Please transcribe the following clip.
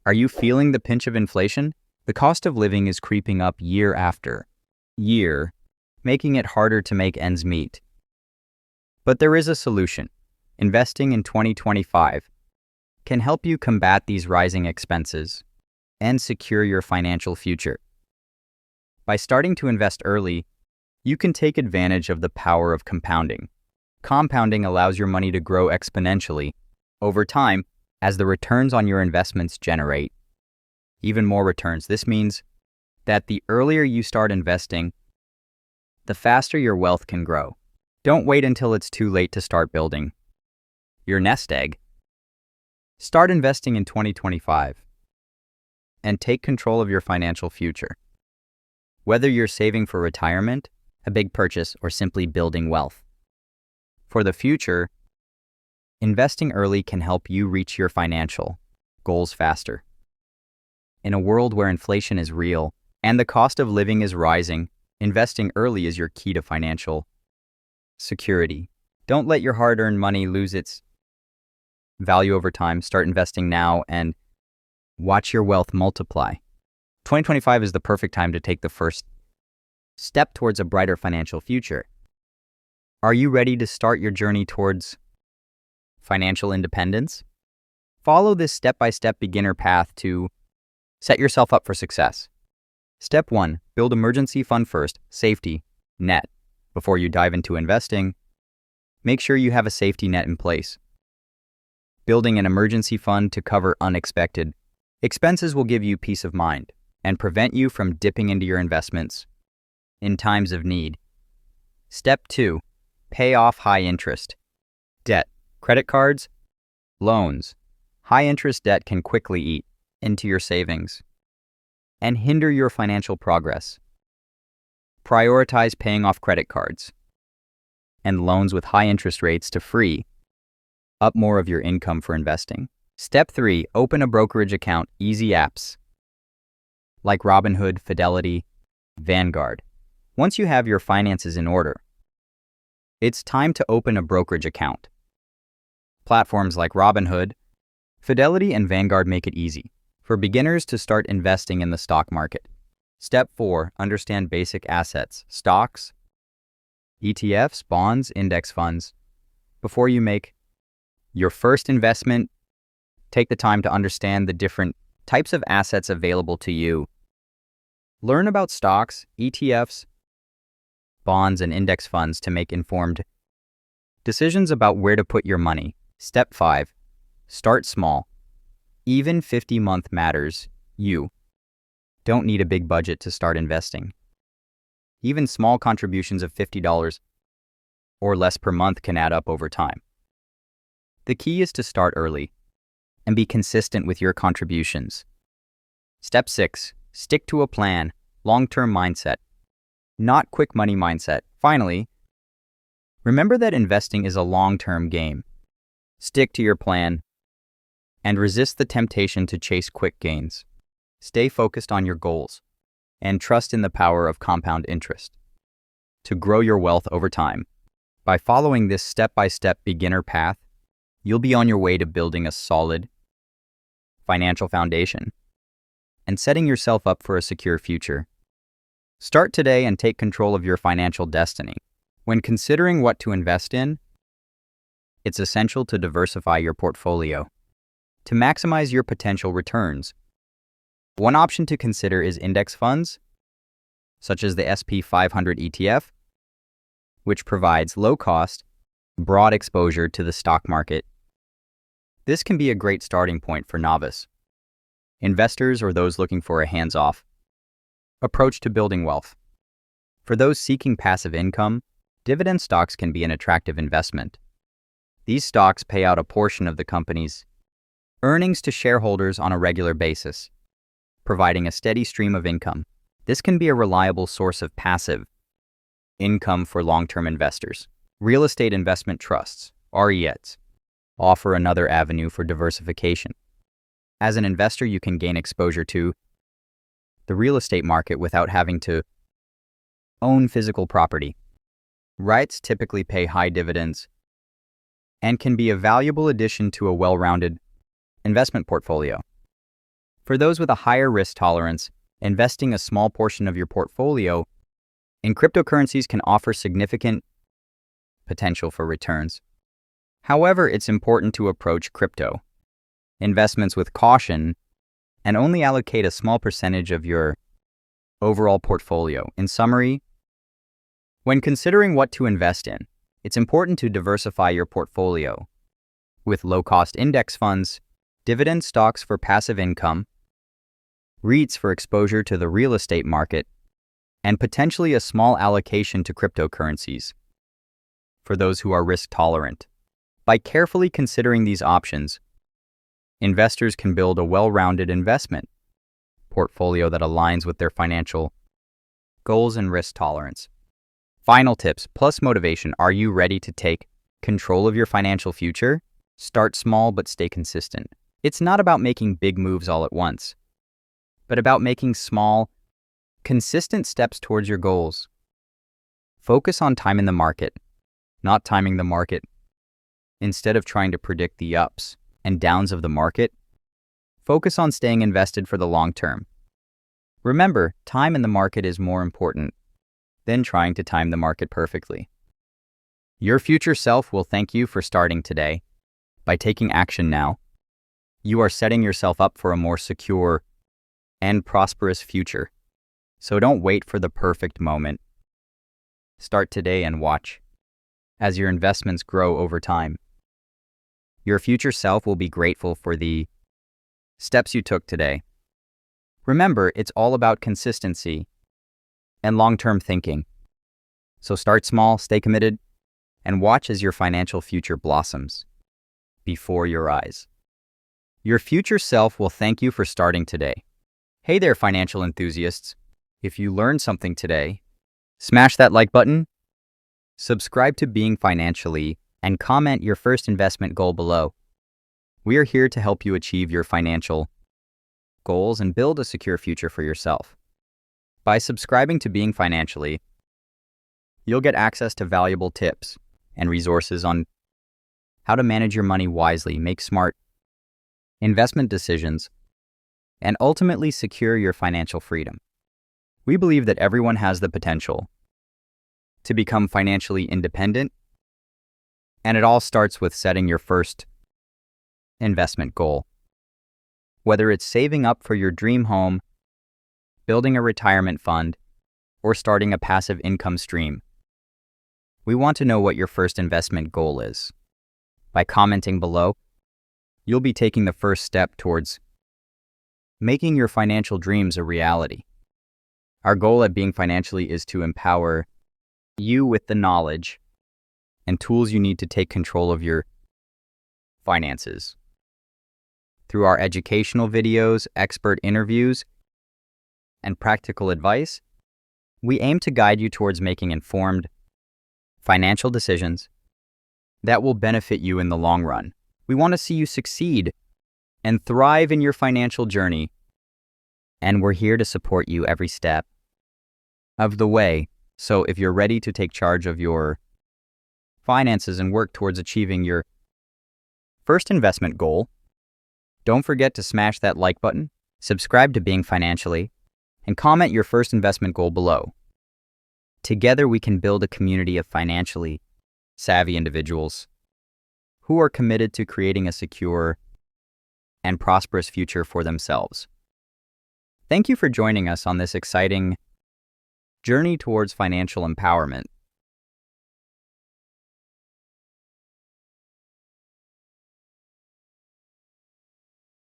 Are you feeling the pinch of inflation? The cost of living is creeping up year after year, making it harder to make ends meet. But there is a solution. Investing in 2025 can help you combat these rising expenses and secure your financial future. By starting to invest early, you can take advantage of the power of compounding. Compounding allows your money to grow exponentially over time as the returns on your investments generate even more returns. This means that the earlier you start investing, the faster your wealth can grow. Don't wait until it's too late to start building your nest egg. Start investing in 2025 and take control of your financial future. Whether you're saving for retirement, a big purchase, or simply building wealth. For the future, investing early can help you reach your financial goals faster. In a world where inflation is real and the cost of living is rising, investing early is your key to financial security. Don't let your hard-earned money lose its value over time. Start investing now and watch your wealth multiply. 2025 is the perfect time to take the first step towards a brighter financial future. Are you ready to start your journey towards financial independence? Follow this step-by-step beginner path to set yourself up for success. Step 1. Build emergency fund first, safety net. Before you dive into investing, make sure you have a safety net in place. Building an emergency fund to cover unexpected expenses will give you peace of mind and prevent you from dipping into your investments in times of need. Step 2. Pay off high-interest debt. Credit cards, loans. High-interest debt can quickly eat into your savings and hinder your financial progress. Prioritize paying off credit cards and loans with high interest rates to free up more of your income for investing. Step 3. Open a brokerage account. Easy apps like Robinhood, Fidelity, Vanguard. Once you have your finances in order, it's time to open a brokerage account. Platforms like Robinhood, Fidelity, and Vanguard make it easy for beginners to start investing in the stock market. Step 4. Understand basic assets, stocks, ETFs, bonds, index funds. Before you make your first investment, take the time to understand the different types of assets available to you. Learn about stocks, ETFs, bonds, and index funds to make informed decisions about where to put your money. Step 5. Start small. Even 50-month matters. You don't need a big budget to start investing. Even small contributions of $50 or less per month can add up over time. The key is to start early and be consistent with your contributions. Step 6. Stick to a plan. Long-term mindset, not quick money mindset. Finally, remember that investing is a long-term game. Stick to your plan and resist the temptation to chase quick gains. Stay focused on your goals and trust in the power of compound interest to grow your wealth over time. By following this step-by-step beginner path, you'll be on your way to building a solid financial foundation and setting yourself up for a secure future. Start today and take control of your financial destiny. When considering what to invest in, it's essential to diversify your portfolio to maximize your potential returns. One option to consider is index funds, such as the SP 500 ETF, which provides low-cost, broad exposure to the stock market. This can be a great starting point for novice investors or those looking for a hands-off approach to building wealth. For those seeking passive income, dividend stocks can be an attractive investment. These stocks pay out a portion of the company's earnings to shareholders on a regular basis, providing a steady stream of income. This can be a reliable source of passive income for long-term investors. Real estate investment trusts, REITs, offer another avenue for diversification. As an investor, you can gain exposure to the real estate market without having to own physical property. REITs typically pay high dividends and can be a valuable addition to a well-rounded investment portfolio. For those with a higher risk tolerance, investing a small portion of your portfolio in cryptocurrencies can offer significant potential for returns. However, it's important to approach crypto investments with caution and only allocate a small percentage of your overall portfolio. In summary, when considering what to invest in, it's important to diversify your portfolio with low-cost index funds, dividend stocks for passive income, REITs for exposure to the real estate market, and potentially a small allocation to cryptocurrencies for those who are risk tolerant. By carefully considering these options, investors can build a well-rounded investment portfolio that aligns with their financial goals and risk tolerance. Final tips plus motivation. Are you ready to take control of your financial future? Start small but stay consistent. It's not about making big moves all at once, but about making small, consistent steps towards your goals. Focus on time in the market, not timing the market. Instead of trying to predict the ups and downs of the market, focus on staying invested for the long term. Remember, time in the market is more important than trying to time the market perfectly. Your future self will thank you for starting today. By taking action now, you are setting yourself up for a more secure and prosperous future. So don't wait for the perfect moment. Start today and watch as your investments grow over time. Your future self will be grateful for the steps you took today. Remember, it's all about consistency and long-term thinking. So start small, stay committed, and watch as your financial future blossoms before your eyes. Your future self will thank you for starting today. Hey there, financial enthusiasts. If you learned something today, smash that like button, subscribe to Being Financially, and comment your first investment goal below. We are here to help you achieve your financial goals and build a secure future for yourself. By subscribing to Being Financially, you'll get access to valuable tips and resources on how to manage your money wisely, make smart investment decisions, and ultimately secure your financial freedom. We believe that everyone has the potential to become financially independent, and it all starts with setting your first investment goal. Whether it's saving up for your dream home, building a retirement fund, or starting a passive income stream, we want to know what your first investment goal is. By commenting below, you'll be taking the first step towards making your financial dreams a reality. Our goal at Being Financially is to empower you with the knowledge and tools you need to take control of your finances. Through our educational videos, expert interviews, and practical advice, we aim to guide you towards making informed financial decisions that will benefit you in the long run. We want to see you succeed and thrive in your financial journey, and we're here to support you every step of the way. So if you're ready to take charge of your finances and work towards achieving your first investment goal, don't forget to smash that like button, subscribe to Being Financially, and comment your first investment goal below. Together we can build a community of financially savvy individuals who are committed to creating a secure and prosperous future for themselves. Thank you for joining us on this exciting journey towards financial empowerment.